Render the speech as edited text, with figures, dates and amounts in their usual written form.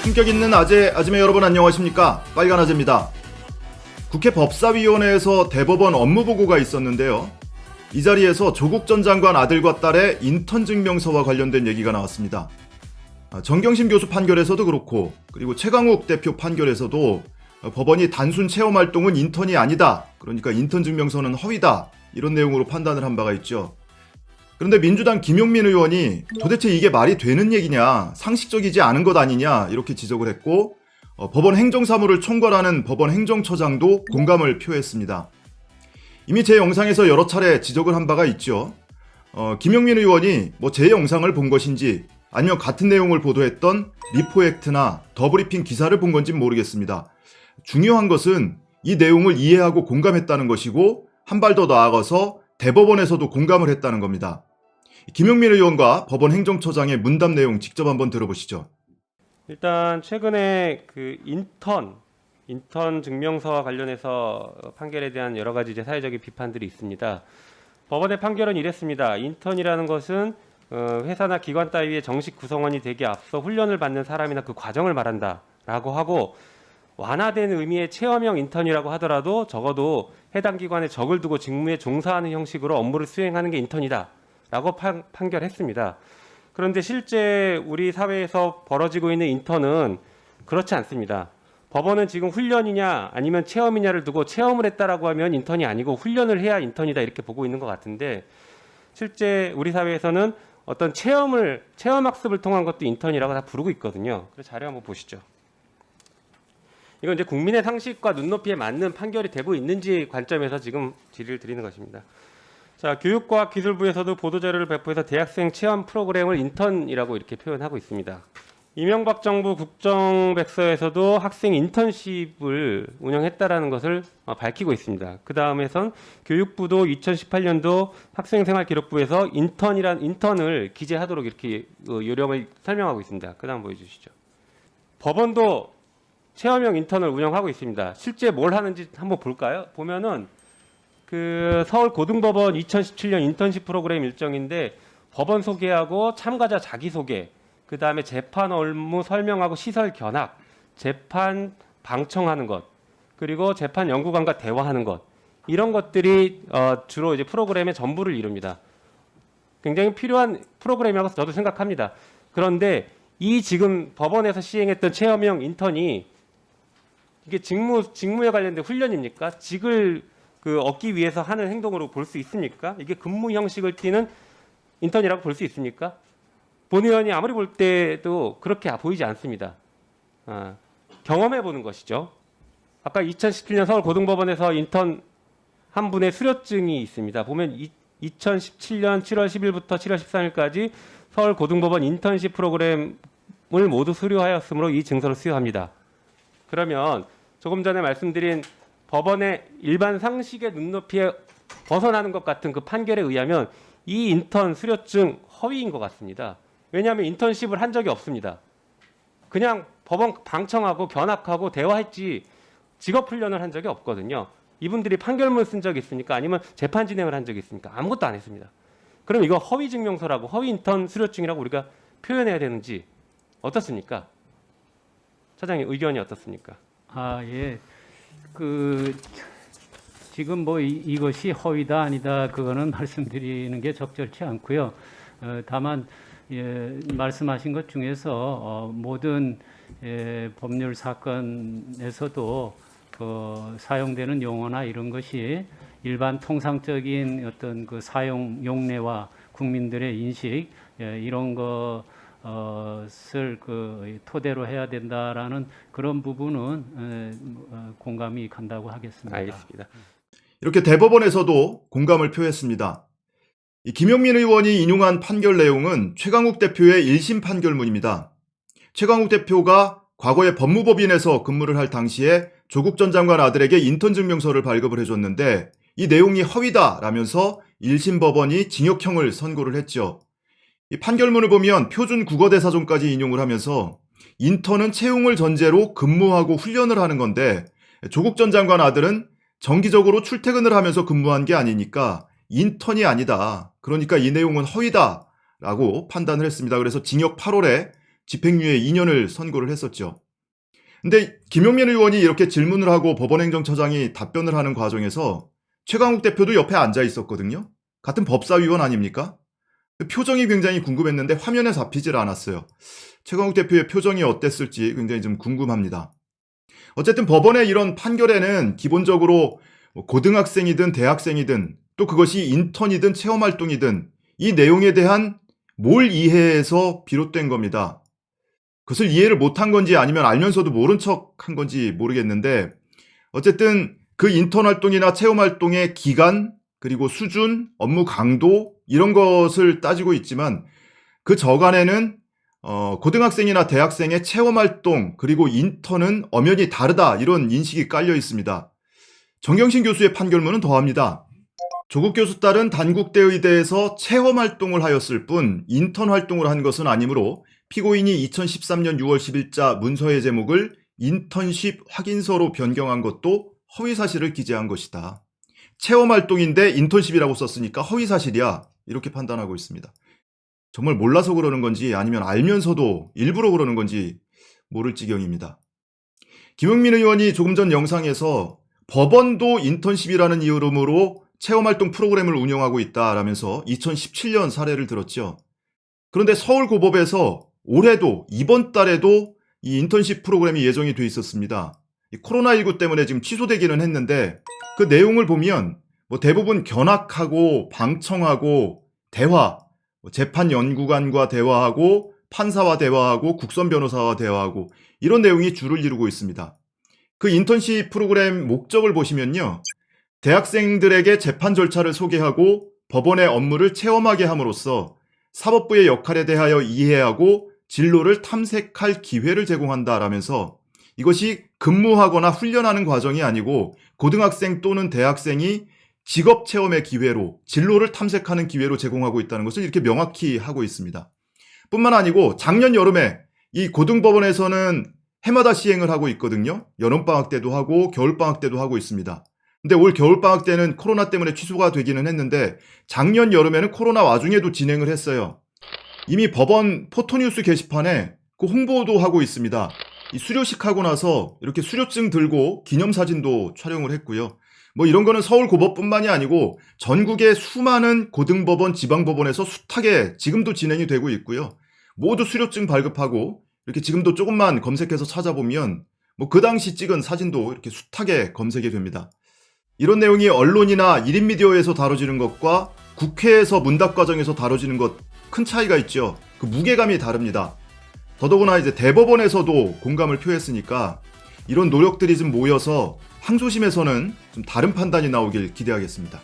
품격 있는 아재 여러분 안녕하십니까? 빨간 아재입니다. 국회 법사위원회에서 대법원 업무보고가 있었는데요. 이 자리에서 조국 전 장관 아들과 딸의 인턴 증명서와 관련된 얘기가 나왔습니다. 정경심 교수 판결에서도 그렇고 그리고 최강욱 대표 판결에서도 법원이 단순 체험 활동은 인턴이 아니다. 그러니까 인턴 증명서는 허위다. 이런 내용으로 판단을 한 바가 있죠. 그런데 민주당 김용민 의원이 도대체 이게 말이 되는 얘기냐, 상식적이지 않은 것 아니냐 이렇게 지적을 했고 법원 행정사무를 총괄하는 법원 행정처장도 공감을 표했습니다. 이미 제 영상에서 여러 차례 지적을 한 바가 있죠. 김용민 의원이 제 영상을 본 것인지 아니면 같은 내용을 보도했던 리포액트나 더브리핑 기사를 본 건지 모르겠습니다. 중요한 것은 이 내용을 이해하고 공감했다는 것이고 한 발 더 나아가서 대법원에서도 공감을 했다는 겁니다. 김용민 의원과 법원 행정처장의 문답 내용 직접 한번 들어보시죠. 일단 최근에 그 인턴 증명서와 관련해서 판결에 대한 여러 가지 이제 사회적인 비판들이 있습니다. 법원의 판결은 이랬습니다. 인턴이라는 것은 회사나 기관 따위의 정식 구성원이 되기 앞서 훈련을 받는 사람이나 그 과정을 말한다라고 하고, 완화된 의미의 체험형 인턴이라고 하더라도 적어도 해당 기관에 적을 두고 직무에 종사하는 형식으로 업무를 수행하는 게 인턴이다라고 판결했습니다. 그런데 실제 우리 사회에서 벌어지고 있는 인턴은 그렇지 않습니다. 법원은 지금 훈련이냐 아니면 체험이냐를 두고 체험을 했다라고 하면 인턴이 아니고 훈련을 해야 인턴이다 이렇게 보고 있는 것 같은데, 실제 우리 사회에서는 어떤 체험 학습을 통한 것도 인턴이라고 다 부르고 있거든요. 그래서 자료 한번 보시죠. 이건 이제 국민의 상식과 눈높이에 맞는 판결이 되고 있는지 관점에서 지금 질의를 드리는 것입니다. 자, 교육과학기술부에서도 보도자료를 배포해서 대학생 체험 프로그램을 인턴이라고 이렇게 표현하고 있습니다. 이명박 정부 국정백서에서도 학생 인턴십을 운영했다라는 것을 밝히고 있습니다. 그 다음에선 교육부도 2018년도 학생생활기록부에서 인턴을 기재하도록 이렇게 요령을 설명하고 있습니다. 그 다음 보여주시죠. 법원도 체험형 인턴을 운영하고 있습니다. 실제 뭘 하는지 한번 볼까요? 보면은 그 서울고등법원 2017년 인턴십 프로그램 일정인데, 법원 소개하고 참가자 자기소개, 그 다음에 재판 업무 설명하고 시설 견학, 재판 방청하는 것, 그리고 재판 연구관과 대화하는 것, 이런 것들이 주로 이제 프로그램의 전부를 이룹니다. 굉장히 필요한 프로그램이라고 저도 생각합니다. 그런데 이 지금 법원에서 시행했던 체험형 인턴이 이게 직무에 관련된 훈련입니까? 직을 얻기 위해서 하는 행동으로 볼 수 있습니까? 이게 근무 형식을 띠는 인턴이라고 볼 수 있습니까? 본 의원이 아무리 볼 때도 그렇게 보이지 않습니다. 경험해 보는 것이죠. 아까 2017년 서울고등법원에서 인턴 한 분의 수료증이 있습니다. 보면 2017년 7월 10일부터 7월 13일까지 서울고등법원 인턴십 프로그램을 모두 수료하였으므로 이 증서를 수여합니다. 그러면 조금 전에 말씀드린 법원의 일반 상식의 눈높이에 벗어나는 것 같은 그 판결에 의하면 이 인턴 수료증 허위인 것 같습니다. 왜냐하면 인턴십을 한 적이 없습니다. 그냥 법원 방청하고 견학하고 대화했지 직업훈련을 한 적이 없거든요. 이분들이 판결문 쓴 적이 있습니까? 아니면 재판 진행을 한 적이 있습니까? 아무것도 안 했습니다. 그럼 이거 허위 증명서라고, 허위 인턴 수료증이라고 우리가 표현해야 되는지 어떻습니까? 차장님 의견이 어떻습니까? 예. 지금 이것이 허위다 아니다 그거는 말씀드리는 게 적절치 않고요. 다만 말씀하신 것 중에서 모든 법률 사건에서도 사용되는 용어나 이런 것이 일반 통상적인 어떤 그 사용 용례와 국민들의 인식 이런 것을 토대로 해야 된다라는 그런 부분은 공감이 간다고 하겠습니다. 알겠습니다. 이렇게 대법원에서도 공감을 표했습니다. 이 김용민 의원이 인용한 판결 내용은 최강욱 대표의 1심 판결문입니다. 최강욱 대표가 과거에 법무법인에서 근무를 할 당시에 조국 전 장관 아들에게 인턴 증명서를 발급을 해줬는데 이 내용이 허위다라면서 1심 법원이 징역형을 선고를 했죠. 이 판결문을 보면 표준 국어대사전까지 인용을 하면서 인턴은 채용을 전제로 근무하고 훈련을 하는 건데 조국 전 장관 아들은 정기적으로 출퇴근을 하면서 근무한 게 아니니까 인턴이 아니다. 그러니까 이 내용은 허위다라고 판단을 했습니다. 그래서 징역 8월에 집행유예 2년을 선고를 했었죠. 근데 김용민 의원이 이렇게 질문을 하고 법원행정처장이 답변을 하는 과정에서 최강욱 대표도 옆에 앉아 있었거든요. 같은 법사위원 아닙니까? 표정이 굉장히 궁금했는데 화면에 잡히질 않았어요. 최강욱 대표의 표정이 어땠을지 굉장히 좀 궁금합니다. 어쨌든 법원의 이런 판결에는 기본적으로 고등학생이든 대학생이든 또 그것이 인턴이든 체험활동이든 이 내용에 대한 뭘 이해해서 비롯된 겁니다. 그것을 이해를 못한 건지 아니면 알면서도 모른 척 한 건지 모르겠는데 어쨌든 그 인턴 활동이나 체험 활동의 기간 그리고 수준, 업무 강도 이런 것을 따지고 있지만 그 저간에는 고등학생이나 대학생의 체험 활동 그리고 인턴은 엄연히 다르다 이런 인식이 깔려 있습니다. 정경심 교수의 판결문은 더합니다. 조국 교수 딸은 단국대 의대에서 체험 활동을 하였을 뿐 인턴 활동을 한 것은 아니므로 피고인이 2013년 6월 10일자 문서의 제목을 인턴십 확인서로 변경한 것도 허위사실을 기재한 것이다. 체험활동인데 인턴십이라고 썼으니까 허위사실이야. 이렇게 판단하고 있습니다. 정말 몰라서 그러는 건지 아니면 알면서도 일부러 그러는 건지 모를 지경입니다. 김용민 의원이 조금 전 영상에서 법원도 인턴십이라는 이름으로 체험활동 프로그램을 운영하고 있다라면서 2017년 사례를 들었죠. 그런데 서울고법에서 올해도 이번 달에도 이 인턴십 프로그램이 예정이 돼 있었습니다. 코로나19 때문에 지금 취소되기는 했는데 그 내용을 보면 대부분 견학하고 방청하고 대화, 재판연구관과 대화하고 판사와 대화하고 국선 변호사와 대화하고 이런 내용이 주를 이루고 있습니다. 그 인턴십 프로그램 목적을 보시면요. 대학생들에게 재판 절차를 소개하고 법원의 업무를 체험하게 함으로써 사법부의 역할에 대하여 이해하고 진로를 탐색할 기회를 제공한다라면서 이것이 근무하거나 훈련하는 과정이 아니고 고등학생 또는 대학생이 직업 체험의 기회로 진로를 탐색하는 기회로 제공하고 있다는 것을 이렇게 명확히 하고 있습니다. 뿐만 아니고 작년 여름에 이 고등법원에서는 해마다 시행을 하고 있거든요. 여름방학 때도 하고 겨울방학 때도 하고 있습니다. 근데 올 겨울방학 때는 코로나 때문에 취소가 되기는 했는데 작년 여름에는 코로나 와중에도 진행을 했어요. 이미 법원 포토뉴스 게시판에 그 홍보도 하고 있습니다. 이 수료식 하고 나서 이렇게 수료증 들고 기념사진도 촬영을 했고요. 이런 거는 서울고법뿐만이 아니고 전국의 수많은 고등법원, 지방법원에서 숱하게 지금도 진행이 되고 있고요. 모두 수료증 발급하고 이렇게 지금도 조금만 검색해서 찾아보면 그 당시 찍은 사진도 이렇게 숱하게 검색이 됩니다. 이런 내용이 언론이나 1인 미디어에서 다뤄지는 것과 국회에서 문답 과정에서 다뤄지는 것 큰 차이가 있죠. 그 무게감이 다릅니다. 더더구나 이제 대법원에서도 공감을 표했으니까 이런 노력들이 좀 모여서 항소심에서는 좀 다른 판단이 나오길 기대하겠습니다.